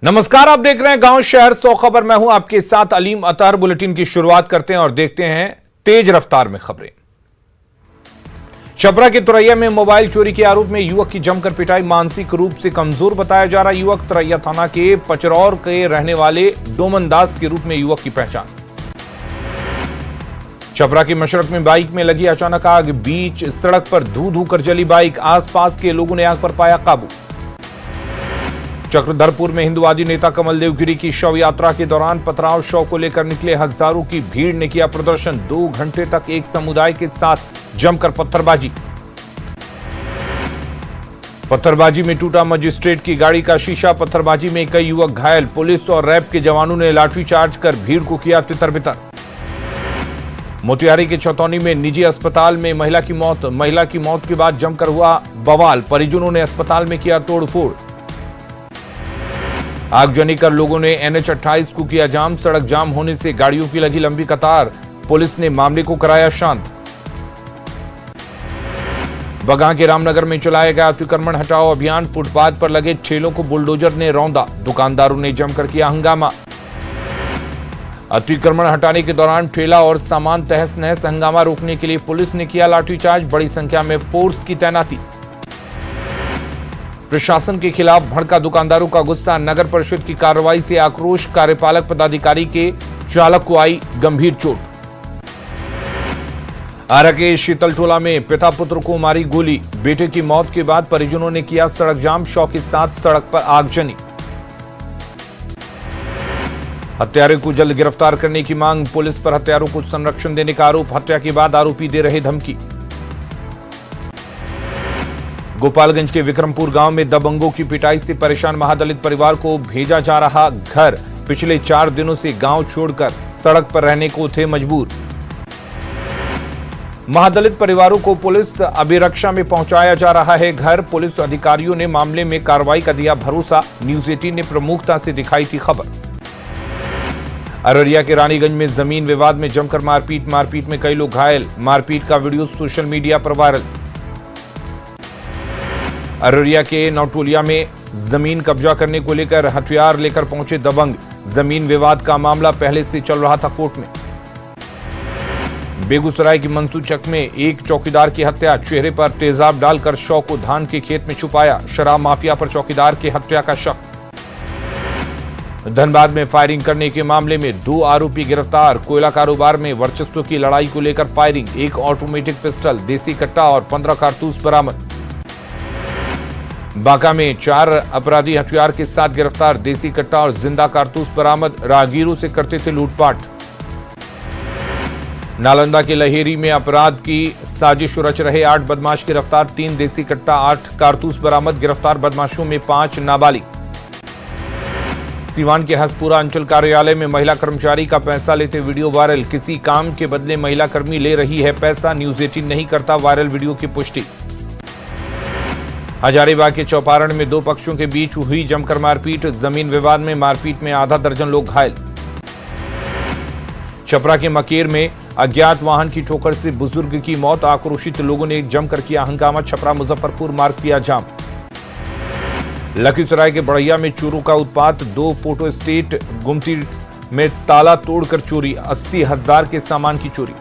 नमस्कार, आप देख रहे हैं गांव शहर 100 खबर। मैं हूं आपके साथ अलीम अतहर। बुलेटिन की शुरुआत करते हैं और देखते हैं तेज रफ्तार में खबरें। छपरा के तुरैया में मोबाइल चोरी के आरोप में युवक की जमकर पिटाई। मानसिक रूप से कमजोर बताया जा रहा युवक। तुरैया थाना के पचरौर के रहने वाले डोमन दास के रूप में युवक की पहचान। छपरा की मशरक में बाइक में लगी अचानक आग। बीच सड़क पर धू धू कर जली बाइक। आसपास के लोगों ने आग पर पाया काबू। चक्रधरपुर में हिंदुवादी नेता कमलदेव गिरी की शव यात्रा के दौरान पथराव। शव को लेकर निकले हजारों की भीड़ ने किया प्रदर्शन। 2 घंटे तक एक समुदाय के साथ जमकर पत्थरबाजी। पत्थरबाजी में टूटा मजिस्ट्रेट की गाड़ी का शीशा। पत्थरबाजी में कई युवक घायल। पुलिस और रैब के जवानों ने लाठीचार्ज कर भीड़ को किया तितर-बितर। मोतिहारी के चौतौनी में निजी अस्पताल में महिला की मौत के बाद जमकर हुआ बवाल। परिजनों ने अस्पताल में किया तोड़फोड़। आगजनी कर लोगों ने NH 28 को किया जाम। सड़क जाम होने से गाड़ियों की लगी लंबी कतार। पुलिस ने मामले को कराया शांत। बगहा के रामनगर में चलाया गया अतिक्रमण हटाओ अभियान। फुटपाथ पर लगे ठेलों को बुलडोजर ने रौंदा। दुकानदारों ने जमकर किया हंगामा। अतिक्रमण हटाने के दौरान ठेला और सामान तहस नहस। हंगामा रोकने के लिए पुलिस ने किया लाठीचार्ज। बड़ी संख्या में फोर्स की तैनाती। प्रशासन के खिलाफ भड़का दुकानदारों का गुस्सा। नगर परिषद की कार्रवाई से आक्रोश। कार्यपालक पदाधिकारी के चालक को आई गंभीर चोट। आरा के शीतलटोला में पिता पुत्र को मारी गोली। बेटे की मौत के बाद परिजनों ने किया सड़क जाम। शव के साथ सड़क पर आगजनी। हत्यारे को जल्द गिरफ्तार करने की मांग। पुलिस पर हत्यारों को संरक्षण देने का आरोप। हत्या के बाद आरोपी दे रहे धमकी। गोपालगंज के विक्रमपुर गांव में दबंगों की पिटाई से परेशान महादलित परिवार को भेजा जा रहा घर। पिछले 4 दिनों से गांव छोड़कर सड़क पर रहने को थे मजबूर। महादलित परिवारों को पुलिस अभिरक्षा में पहुंचाया जा रहा है घर। पुलिस अधिकारियों ने मामले में कार्रवाई का दिया भरोसा। न्यूज 18 ने प्रमुखता से दिखाई थी खबर। अररिया के रानीगंज में जमीन विवाद में जमकर मारपीट में कई लोग घायल। मारपीट का वीडियो सोशल मीडिया पर वायरल। अररिया के नौटोलिया में जमीन कब्जा करने को लेकर हथियार लेकर पहुंचे दबंग। जमीन विवाद का मामला पहले से चल रहा था कोर्ट में। बेगूसराय की मंसूचक में एक चौकीदार की हत्या। चेहरे पर तेजाब डालकर शव को धान के खेत में छुपाया। शराब माफिया पर चौकीदार की हत्या का शक। धनबाद में फायरिंग करने के मामले में 2 आरोपी गिरफ्तार। कोयला कारोबार में वर्चस्व की लड़ाई को लेकर फायरिंग। एक ऑटोमेटिक पिस्टल, देसी कट्टा और 15 कारतूस बरामद। बांका में 4 अपराधी हथियार के साथ गिरफ्तार। देसी कट्टा और जिंदा कारतूस बरामद। राहगीरों से करते थे लूटपाट। नालंदा के लहेरी में अपराध की साजिश रच रहे 8 बदमाश गिरफ्तार। 3 देसी कट्टा 8 कारतूस बरामद। गिरफ्तार बदमाशों में 5 नाबालिग। सीवान के हसपुरा अंचल कार्यालय में महिला कर्मचारी का पैसा लेते वीडियो वायरल। किसी काम के बदले महिला कर्मी ले रही है पैसा। न्यूज 18 नहीं करता वायरल वीडियो की पुष्टि। हजारीबाग के चौपारण में 2 पक्षों के बीच हुई जमकर मारपीट। जमीन विवाद में मारपीट में आधा दर्जन लोग घायल। छपरा के मकेर में अज्ञात वाहन की ठोकर से बुजुर्ग की मौत। आक्रोशित लोगों ने जमकर किया हंगामा। छपरा मुजफ्फरपुर मार्ग किया जाम। लखीसराय के बढ़ैया में चोरों का उत्पात। 2 फोटो स्टेट गुमती में ताला तोड़कर चोरी। 80,000 के सामान की चोरी।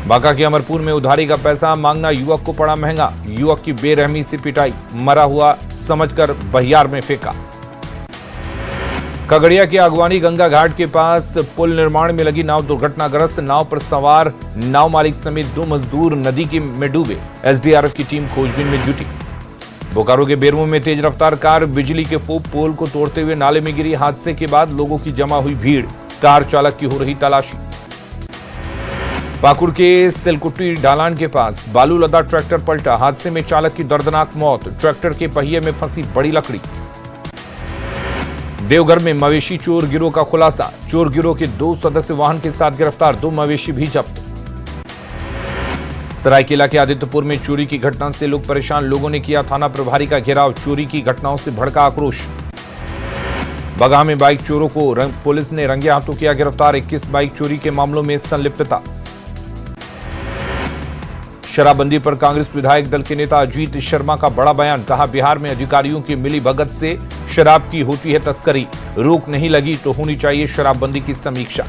बांका के अमरपुर में उधारी का पैसा मांगना युवक को पड़ा महंगा। युवक की बेरहमी से पिटाई। मरा हुआ समझकर बहियार में फेंका। खगड़िया के आगवानी गंगा घाट के पास पुल निर्माण में लगी नाव दुर्घटनाग्रस्त। नाव पर सवार नाव मालिक समेत 2 मजदूर नदी में डूबे। SDRF की टीम खोजबीन में जुटी। बोकारो के बेरमो में तेज रफ्तार कार बिजली के पोल को तोड़ते हुए नाले में गिरी। हादसे के बाद लोगों की जमा हुई भीड़। कार चालक की हो रही तलाशी। पाकुड़ के सिलकुटी ढालान के पास बालू लदा ट्रैक्टर पलटा। हादसे में चालक की दर्दनाक मौत। ट्रैक्टर के पहिए में फंसी बड़ी लकड़ी। देवघर में मवेशी चोर गिरोह का खुलासा। चोर गिरोह के 2 सदस्य वाहन के साथ गिरफ्तार। 2 मवेशी भी जब्त। सरायकेला के आदित्यपुर में चोरी की घटना से लोग परेशान। लोगों ने किया थाना प्रभारी का घेराव। चोरी की घटनाओं से भड़का आक्रोश। बगहा में बाइक चोरों को पुलिस ने रंगे हाथों किया गिरफ्तार। 21 बाइक चोरी के मामलों में संलिप्तता। शराबबंदी पर कांग्रेस विधायक दल के नेता अजीत शर्मा का बड़ा बयान। कहा, बिहार में अधिकारियों की मिली भगत से शराब की होती है तस्करी, रोक नहीं लगी तो होनी चाहिए शराबबंदी की समीक्षा।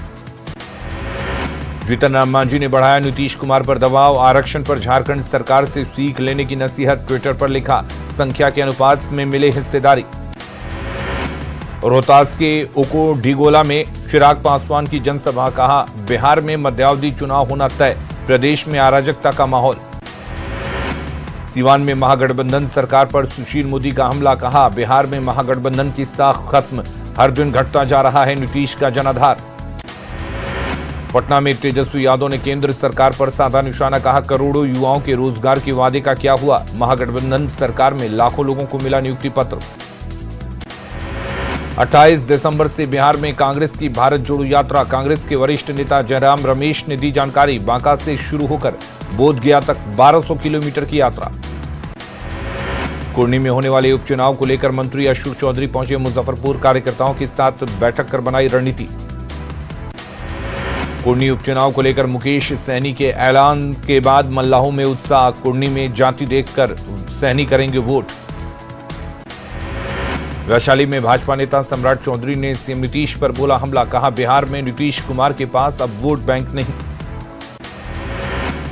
जीतन राम मांझी ने बढ़ाया नीतीश कुमार पर दबाव, आरक्षण पर झारखंड सरकार से सीख लेने की नसीहत। ट्विटर पर लिखा, संख्या के अनुपात में मिले हिस्सेदारी। रोहतास के ओको ढिगोला में चिराग पासवान की जनसभा। कहा, बिहार में मध्यावधि चुनाव होना तय, प्रदेश में अराजकता का माहौल। सीवान में महागठबंधन सरकार पर सुशील मोदी का हमला। कहा, बिहार में महागठबंधन की साख खत्म, हर दिन घटता जा रहा है नीतीश का जनाधार। पटना में तेजस्वी यादव ने केंद्र सरकार पर साधा निशाना। कहा, करोड़ों युवाओं के रोजगार के वादे का क्या हुआ, महागठबंधन सरकार में लाखों लोगों को मिला नियुक्ति पत्र। 28 दिसंबर से बिहार में कांग्रेस की भारत जोड़ो यात्रा। कांग्रेस के वरिष्ठ नेता जयराम रमेश ने दी जानकारी। बांका से शुरू होकर बोधगया तक 1200 किलोमीटर की यात्रा। कुर्नी में होने वाले उपचुनाव को लेकर मंत्री अशोक चौधरी पहुंचे मुजफ्फरपुर, कार्यकर्ताओं के साथ बैठक कर बनाई रणनीति। कुर्नी उपचुनाव को लेकर मुकेश सहनी के ऐलान के बाद मल्लाहों में उत्साह। कुर्नी में जाति देखकर सहनी करेंगे वोट। वैशाली में भाजपा नेता सम्राट चौधरी ने सीएम नीतीश पर बोला हमला। कहा, बिहार में नीतीश कुमार के पास अब वोट बैंक नहीं।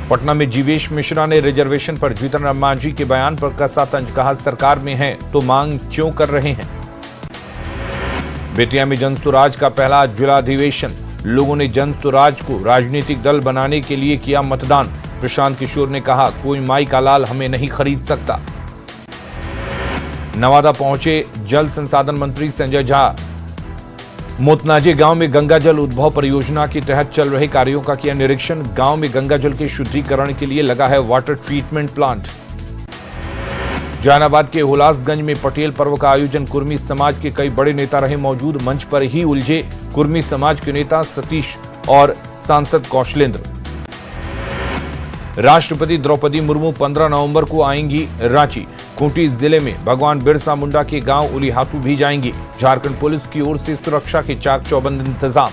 पटना में जीवेश मिश्रा ने रिजर्वेशन पर जीतन राम मांझी के बयान पर कसा तंज। कहा, सरकार में है तो मांग क्यों कर रहे हैं। बेतिया में जन स्वराज का पहला जिला अधिवेशन। लोगों ने जन स्वराज को राजनीतिक दल बनाने के लिए किया मतदान। प्रशांत किशोर ने कहा, कोई माई का लाल हमें नहीं खरीद सकता। नवादा पहुंचे जल संसाधन मंत्री संजय झा। मोतनाजे गांव में गंगा जल उद्भव परियोजना के तहत चल रहे कार्यों का किया निरीक्षण। गांव में गंगा जल के शुद्धिकरण के लिए लगा है वाटर ट्रीटमेंट प्लांट। जहानाबाद के हुलासगंज में पटेल पर्व का आयोजन। कुर्मी समाज के कई बड़े नेता रहे मौजूद। मंच पर ही उलझे कुर्मी समाज के नेता सतीश और सांसद कौशलेंद्र। राष्ट्रपति द्रौपदी मुर्मू 15 नवंबर को आएंगी रांची। खूंटी जिले में भगवान बिरसा मुंडा के गांव उलीहातू भी जाएंगी। झारखंड पुलिस की ओर से सुरक्षा के चाक चौबंद इंतजाम।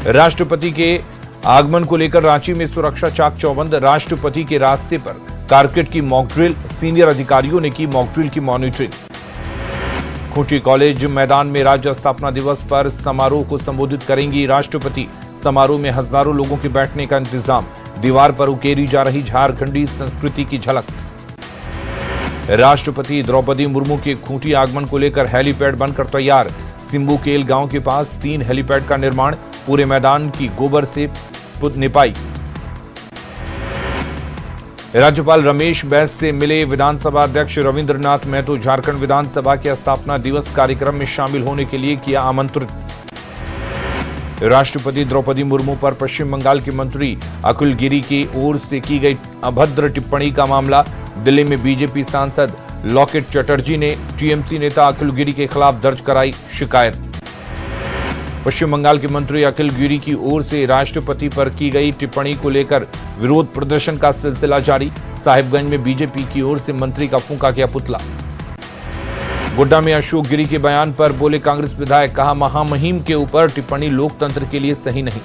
राष्ट्रपति के आगमन को लेकर रांची में सुरक्षा चाक चौबंद। राष्ट्रपति के रास्ते पर कारकेड की मॉक ड्रिल। सीनियर अधिकारियों ने की मॉक ड्रिल की मॉनिटरिंग। खूंटी कॉलेज मैदान में राज्य स्थापना दिवस पर समारोह को संबोधित करेंगी राष्ट्रपति। समारोह में हजारों लोगों के बैठने का इंतजाम। दीवार पर उकेरी जा रही झारखंडी संस्कृति की झलक। राष्ट्रपति द्रौपदी मुर्मू के खूंटी आगमन को लेकर हेलीपैड बनकर तैयार। सिम्बुकेल गांव के पास 3 हेलीपैड का निर्माण। पूरे मैदान की गोबर से निपाई। राज्यपाल रमेश बैस से मिले विधानसभा अध्यक्ष रविंद्रनाथ महतो। झारखंड विधानसभा के स्थापना दिवस कार्यक्रम में शामिल होने के लिए किया आमंत्रित। राष्ट्रपति द्रौपदी मुर्मू पर पश्चिम बंगाल के मंत्री अखिल गिरी की ओर से की गई अभद्र टिप्पणी का मामला। दिल्ली में बीजेपी सांसद लॉकेट चटर्जी ने टीएमसी नेता अखिल गिरी के खिलाफ दर्ज कराई शिकायत। पश्चिम बंगाल के मंत्री अखिल गिरी की ओर से राष्ट्रपति पर की गई टिप्पणी को लेकर विरोध प्रदर्शन का सिलसिला जारी। साहिबगंज में बीजेपी की ओर से मंत्री का फूंका किया पुतला। गोड्डा में अशोक गिरी के बयान पर बोले कांग्रेस विधायक। कहा, महामहिम के ऊपर टिप्पणी लोकतंत्र के लिए सही नहीं।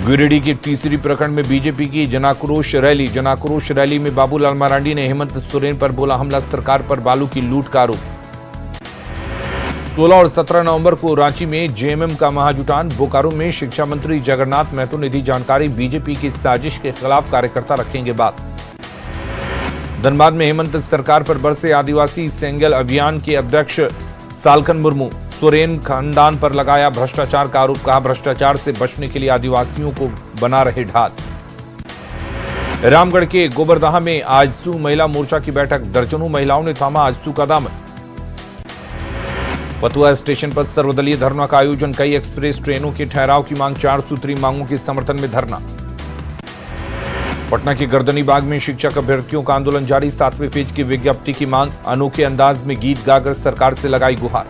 गिरिडीह के तीसरी प्रखंड में बीजेपी की जनाक्रोश रैली। जनाक्रोश रैली में बाबूलाल मरांडी ने हेमंत सोरेन पर बोला हमला। सरकार पर बालू की लूट का आरोप। 16 और 17 नवंबर को रांची में जेएमएम का महाजुटान। बोकारो में शिक्षा मंत्री जगन्नाथ महतो ने दी जानकारी। बीजेपी की साजिश के खिलाफ कार्यकर्ता रखेंगे बात। धनबाद में हेमंत सरकार पर बरसे आदिवासी सेंगल अभियान के अध्यक्ष सालकन मुर्मू। सोरेन खानदान पर लगाया भ्रष्टाचार का आरोप। कहा, भ्रष्टाचार से बचने के लिए आदिवासियों को बना रहे ढाल। रामगढ़ के गोबरदहा में आजसू महिला मोर्चा की बैठक। दर्जनों महिलाओं ने थामा आजसू का दामन। फतुहा स्टेशन पर सर्वदलीय धरना का आयोजन। कई एक्सप्रेस ट्रेनों के ठहराव की मांग। 4 सूत्री मांगों के समर्थन में धरना। पटना के गर्दनी बाग में शिक्षक अभ्यर्थियों का आंदोलन जारी। 7वें फेज की विज्ञप्ति की मांग। अनोखे अंदाज में गीत गाकर सरकार से लगाई गुहार।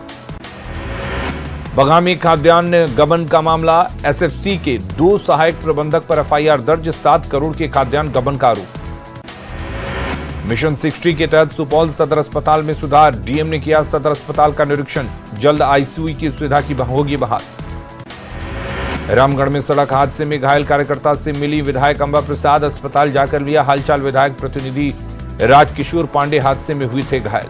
बगहा में खाद्यान्न गबन का मामला। एसएफसी के 2 सहायक प्रबंधक पर एफआईआर दर्ज। 7 करोड़ के खाद्यान्न गबन का आरोप। मिशन 60 के तहत सुपौल सदर अस्पताल में सुधार। डीएम ने किया सदर अस्पताल का निरीक्षण। जल्द आईसीयू की सुविधा की होगी बहाल। रामगढ़ में सड़क हादसे में घायल कार्यकर्ता से मिली विधायक अंबा प्रसाद, अस्पताल जाकर लिया हालचाल। विधायक प्रतिनिधि राजकिशोर पांडे हादसे में हुए थे घायल।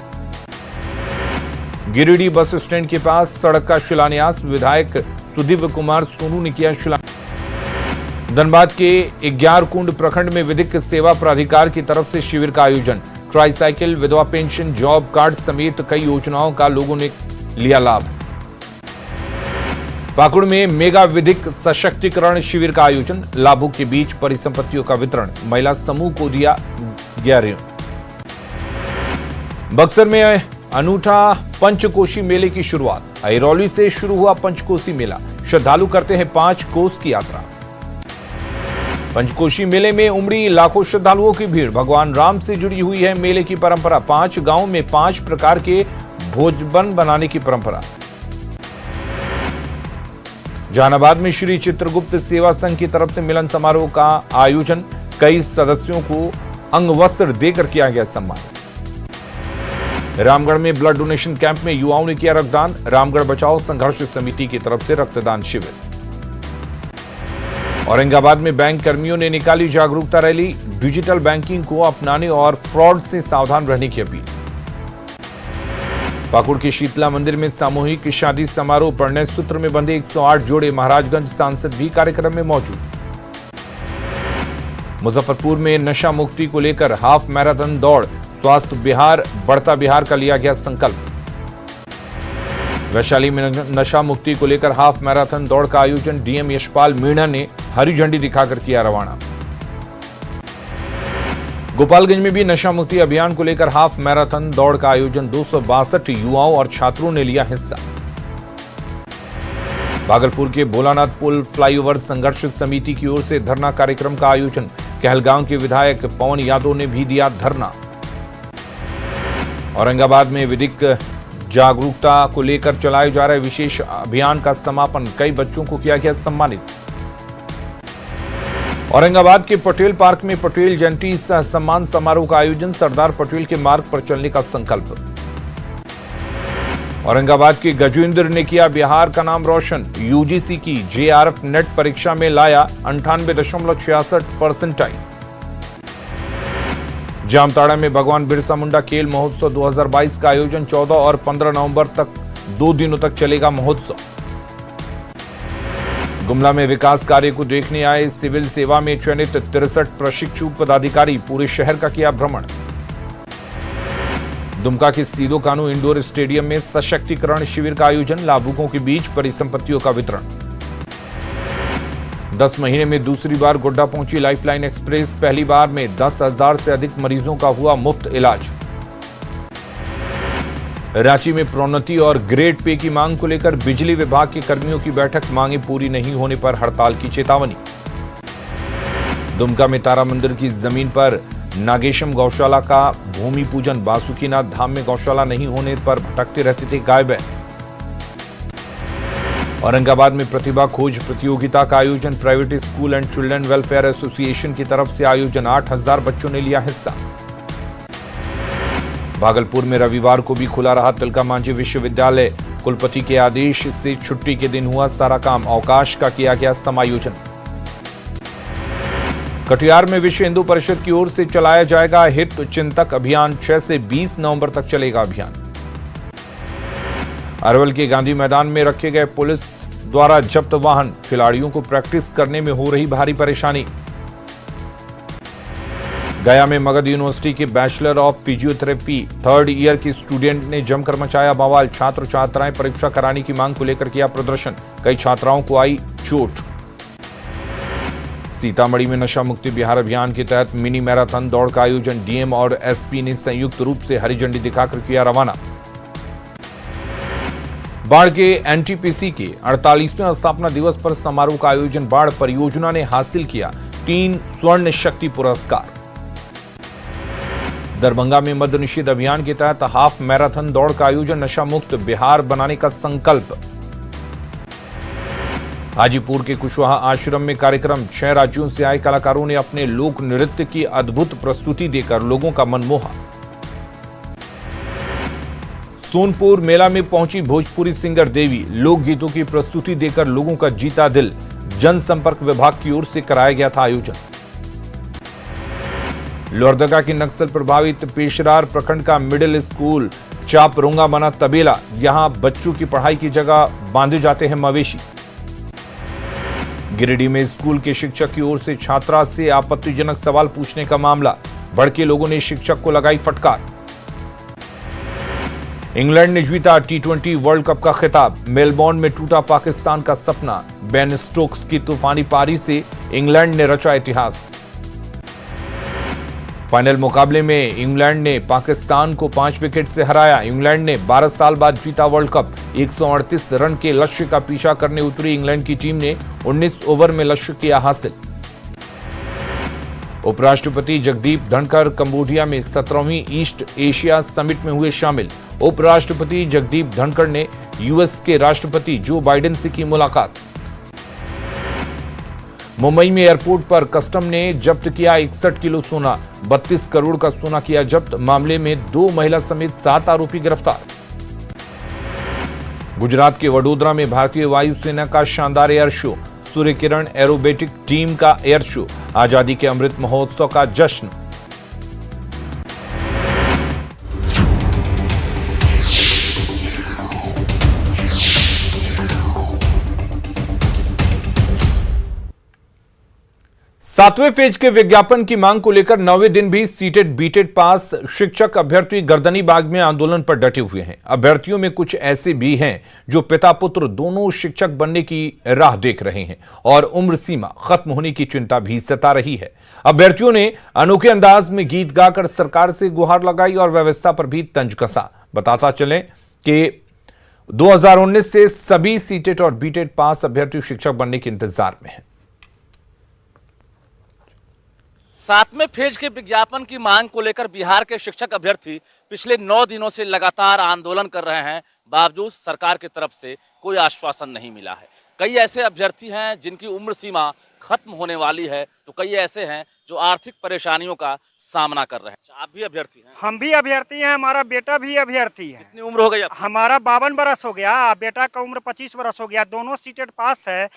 गिरिडीह बस स्टैंड के पास सड़क का शिलान्यास, विधायक सुदीप कुमार सोनू ने किया शिलान्यास। धनबाद के ग्यारकुंड प्रखंड में विधिक सेवा प्राधिकार की तरफ से शिविर का आयोजन। ट्राईसाइकिल, विधवा पेंशन, जॉब कार्ड समेत कई योजनाओं का लोगों ने लिया लाभ। पाकुड़ में मेगा विधिक सशक्तिकरण शिविर का आयोजन, लाभों के बीच परिसंपत्तियों का वितरण, महिला समूह को दिया 11। बक्सर में अनूठा पंचकोशी मेले की शुरुआत, अहिरौली से शुरू हुआ पंचकोशी मेला। श्रद्धालु करते हैं 5 कोस की यात्रा। पंचकोशी मेले में उमड़ी लाखों श्रद्धालुओं की भीड़, भगवान राम से जुड़ी हुई है मेले की परंपरा। 5 गांवों में 5 प्रकार के भोजन बनाने की परंपरा। जहानाबाद में श्री चित्रगुप्त सेवा संघ की तरफ से मिलन समारोह का आयोजन, कई सदस्यों को अंगवस्त्र देकर किया गया सम्मान। रामगढ़ में ब्लड डोनेशन कैंप में युवाओं ने किया रक्तदान, रामगढ़ बचाओ संघर्ष समिति की तरफ से रक्तदान शिविर। औरंगाबाद में बैंक कर्मियों ने निकाली जागरूकता रैली, डिजिटल बैंकिंग को अपनाने और फ्रॉड से सावधान रहने की अपील। पाकुड़ के शीतला मंदिर में सामूहिक शादी समारोह, परिणय सूत्र में बंधे 108 जोड़े। महाराजगंज सांसद भी कार्यक्रम में मौजूद। मुजफ्फरपुर में नशा मुक्ति को लेकर हाफ मैराथन दौड़, स्वास्थ्य बिहार बढ़ता बिहार का लिया गया संकल्प। वैशाली में नशा मुक्ति को लेकर हाफ मैराथन दौड़ का आयोजन, डीएम यशपाल मीणा ने हरी झंडी दिखाकर किया रवाना। गोपालगंज में भी नशा मुक्ति अभियान को लेकर हाफ मैराथन दौड़ का आयोजन, 262 युवाओं और छात्रों ने लिया हिस्सा। भागलपुर के भोलानाथ पुल फ्लाईओवर संघर्ष समिति की ओर से धरना कार्यक्रम का आयोजन, कहलगांव के विधायक पवन यादव ने भी दिया धरना। औरंगाबाद में विधिक जागरूकता को लेकर चलाए जा रहे विशेष अभियान का समापन, कई बच्चों को किया गया सम्मानित। औरंगाबाद के पटेल पार्क में पटेल जयंती सम्मान समारोह का आयोजन, सरदार पटेल के मार्ग पर चलने का संकल्प। औरंगाबाद के गजेंद्र ने किया बिहार का नाम रोशन, यूजीसी की जेआरएफ नेट परीक्षा में लाया 98.66 परसेंटाइल। जामताड़ा में भगवान बिरसा मुंडा खेल महोत्सव 2022 का आयोजन, 14 और 15 नवंबर तक 2 दिनों तक चलेगा महोत्सव। गुमला में विकास कार्य को देखने आए सिविल सेवा में चयनित 63 प्रशिक्षु पदाधिकारी, पूरे शहर का किया भ्रमण। दुमका के सीदो कानू इंडोर स्टेडियम में सशक्तिकरण शिविर का आयोजन, लाभुकों के बीच परिसंपत्तियों का वितरण। 10 महीने में दूसरी बार गोड्डा पहुंची लाइफलाइन एक्सप्रेस, पहली बार में 10,000 से अधिक मरीजों का हुआ मुफ्त इलाज। रांची में प्रोन्नति और ग्रेड पे की मांग को लेकर बिजली विभाग के कर्मियों की बैठक, मांगे पूरी नहीं होने पर हड़ताल की चेतावनी। दुमका में तारा मंदिर की जमीन पर नागेशम गौशाला का भूमि पूजन, बासुकीनाथ धाम में गौशाला नहीं होने पर भटकते रहते थे गाय बैल। औरंगाबाद में प्रतिभा खोज प्रतियोगिता का आयोजन, private school and children welfare association की तरफ से आयोजन, 8,000 बच्चों ने लिया हिस्सा। भागलपुर में रविवार को भी खुला रहा तिलका मांझी विश्वविद्यालय, कुलपति के आदेश से छुट्टी के दिन हुआ सारा काम, अवकाश का किया गया समायोजन। कटिहार में विश्व हिंदू परिषद की ओर से चलाया जाएगा हित चिंतक अभियान, 6 से 20 नवंबर तक चलेगा अभियान। अरवल के गांधी मैदान में रखे गए पुलिस द्वारा जब्त वाहन, खिलाड़ियों को प्रैक्टिस करने में हो रही भारी परेशानी। गया में मगध यूनिवर्सिटी के bachelor of physiotherapy 3rd year के स्टूडेंट ने जमकर मचाया बवाल, छात्र छात्राएं परीक्षा कराने की मांग को लेकर किया प्रदर्शन, कई छात्राओं को आई चोट। सीतामढ़ी में नशा मुक्ति बिहार अभियान के तहत मिनी मैराथन दौड़ का आयोजन, डीएम और एसपी ने संयुक्त रूप से हरी झंडी दिखाकर किया रवाना। बाढ़ के एनटीपीसी के 48वें स्थापना दिवस पर समारोह का आयोजन, बाढ़ परियोजना ने हासिल किया 3 स्वर्ण शक्ति पुरस्कार। दरभंगा में मद्य निषेध अभियान के तहत हाफ मैराथन दौड़ का आयोजन, नशा मुक्त बिहार बनाने का संकल्प। हाजीपुर के कुशवाहा आश्रम में कार्यक्रम, 6 राज्यों से आए कलाकारों ने अपने लोक नृत्य की अद्भुत प्रस्तुति देकर लोगों का मन मोहा। सोनपुर मेला में पहुंची भोजपुरी सिंगर देवी, लोकगीतों की प्रस्तुति देकर लोगों का जीता दिल। जनसंपर्क विभाग की ओर से कराया गया था आयोजन। लोहरदगा की नक्सल प्रभावित पेशरार प्रखंड का मिडिल स्कूल चापरोंगा बना तबेला। यहां बच्चों की पढ़ाई की जगह बांधे जाते हैं मवेशी। गिरिडीह में स्कूल के शिक्षक की ओर से छात्रा से आपत्तिजनक सवाल पूछने का मामला। भड़के लोगों ने शिक्षक को लगाई फटकार। इंग्लैंड ने जीता T20 वर्ल्ड कप का खिताब। मेलबोर्न में टूटा पाकिस्तान का सपना। बेन स्टोक्स की तूफानी पारी से इंग्लैंड ने रचा इतिहास। फाइनल मुकाबले में इंग्लैंड ने पाकिस्तान को 5 विकेट से हराया। इंग्लैंड ने 12 साल बाद जीता वर्ल्ड कप। 138 रन के लक्ष्य का पीछा करने उतरी इंग्लैंड की टीम ने 19 ओवर में लक्ष्य किया हासिल। उपराष्ट्रपति जगदीप धनखड़ कंबोडिया में 17वीं ईस्ट एशिया समिट में हुए शामिल। उपराष्ट्रपति जगदीप धनखड़ ने यूएस के राष्ट्रपति जो बाइडेन से की मुलाकात। मुंबई में एयरपोर्ट पर कस्टम ने जब्त किया 61 किलो सोना। 32 करोड़ का सोना किया जब्त। मामले में 2 महिला समेत 7 आरोपी गिरफ्तार। गुजरात के वडोदरा में भारतीय वायुसेना का शानदार air show. Surya Kiran aerobatic team का एयर शो। आजादी के अमृत महोत्सव का जश्न। सातवें फेज के विज्ञापन की मांग को लेकर 9वें दिन भी सीटेड बीटेड पास शिक्षक अभ्यर्थी गर्दनी बाग में आंदोलन पर डटे हुए हैं। अभ्यर्थियों में कुछ ऐसे भी हैं जो पिता पुत्र दोनों शिक्षक बनने की राह देख रहे हैं और उम्र सीमा खत्म होने की चिंता भी सता रही है। अभ्यर्थियों ने अनोखे अंदाज में गीत गाकर सरकार से गुहार लगाई और व्यवस्था पर भी तंज कसा। बताता चलें कि 2019 से सभी सीटेड और बीटेड पास अभ्यर्थी शिक्षक बनने के इंतजार में हैं। सातवें फेज के विज्ञापन की मांग को लेकर बिहार के शिक्षक अभ्यर्थी पिछले 9 दिनों से लगातार आंदोलन कर रहे हैं। बावजूद सरकार की तरफ से कोई आश्वासन नहीं मिला है। कई ऐसे अभ्यर्थी हैं जिनकी उम्र सीमा खत्म होने वाली है, तो कई ऐसे हैं जो आर्थिक परेशानियों का सामना कर रहे हैं। आप भी अभ्यर्थी हैं? हम भी अभ्यर्थी हैं, हमारा बेटा भी अभ्यर्थी है। कितनी उम्र हो गई आपकी? हमारा 52 बरस हो गया, बेटा का उम्र 25 बरस हो गया। दोनों सीटेड पास है।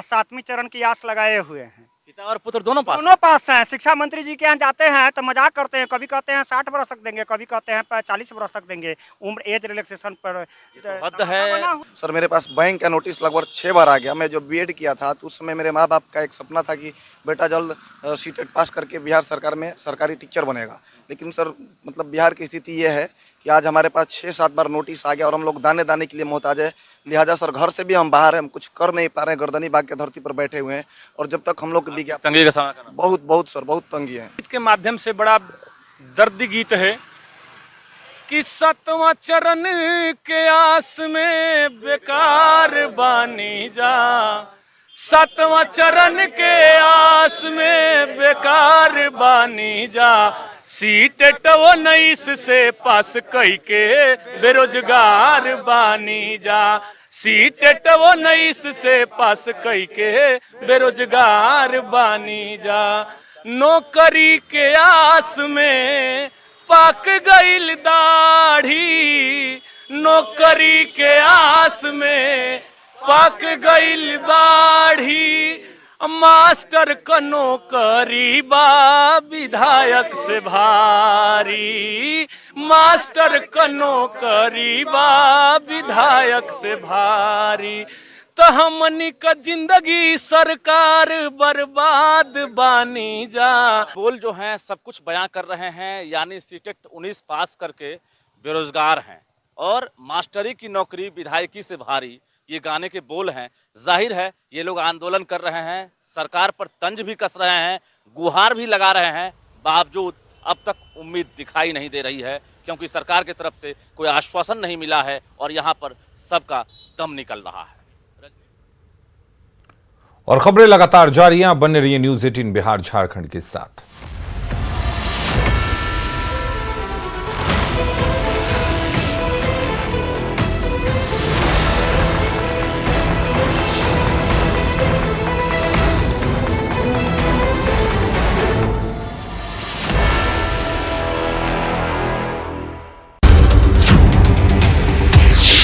7वें चरण की आस लगाए हुए हैं। पिता और पुत्र दोनों पास हैं। शिक्षा मंत्री जी के यहाँ जाते हैं तो मजाक करते हैं, कभी कहते हैं 60 बरस तक देंगे, कभी कहते हैं 40 बरस तक देंगे। उम्र एज रिलैक्सेशन पर हद है। सर मेरे पास बैंक का नोटिस लगभग 6 बार आ गया। मैं जो बीएड किया था तो उस समय मेरे माँ बाप का एक सपना था कि बेटा जल्द सीटेट पास करके बिहार सरकार में सरकारी टीचर बनेगा। लेकिन सर मतलब बिहार की स्थिति ये है कि आज हमारे पास 6-7 बार नोटिस आ गया और हम लोग दाने दाने के लिए मोहताज है। लिहाजा सर घर से भी हम बाहर हैं, हम कुछ कर नहीं पा रहे हैं। गर्दनी बाग के धरती पर बैठे हुए हैं और जब तक हम लोग विज्ञापन तंगी का सामना करना बहुत सर बहुत तंगी है। गीत के माध्यम से बड़ा दर्द गीत है कि 7वां चरण के आस में बेकार बानी जा। 7वां चरण के आस में बेकार बानी जा। सीटेट 19 से पास कई के बेरोजगार बानी जा। सीटेट 19 से पास कई के बेरोजगार बानी जा। नौकरी के आस में पाक गईल दाढ़ी। नौकरी के आस में पाक गईल दाढ़ी। मास्टर क नौकरी बा विधायक से भारी। मास्टर क नौकरी बा विधायक से भारी। तो हमनी का जिंदगी सरकार बर्बाद बानी जा। बोल जो हैं सब कुछ बयां कर रहे हैं, यानी सीटेट 19 पास करके बेरोजगार हैं और मास्टरी की नौकरी विधायकी से भारी, ये गाने के बोल हैं। जाहिर है ये लोग आंदोलन कर रहे हैं, सरकार पर तंज भी कस रहे हैं, गुहार भी लगा रहे हैं। बावजूद अब तक उम्मीद दिखाई नहीं दे रही है, क्योंकि सरकार की तरफ से कोई आश्वासन नहीं मिला है और यहाँ पर सबका दम निकल रहा है। और खबरें लगातार जारी हैं। बने रहिए न्यूज़ 18 बिहार झारखंड के साथ।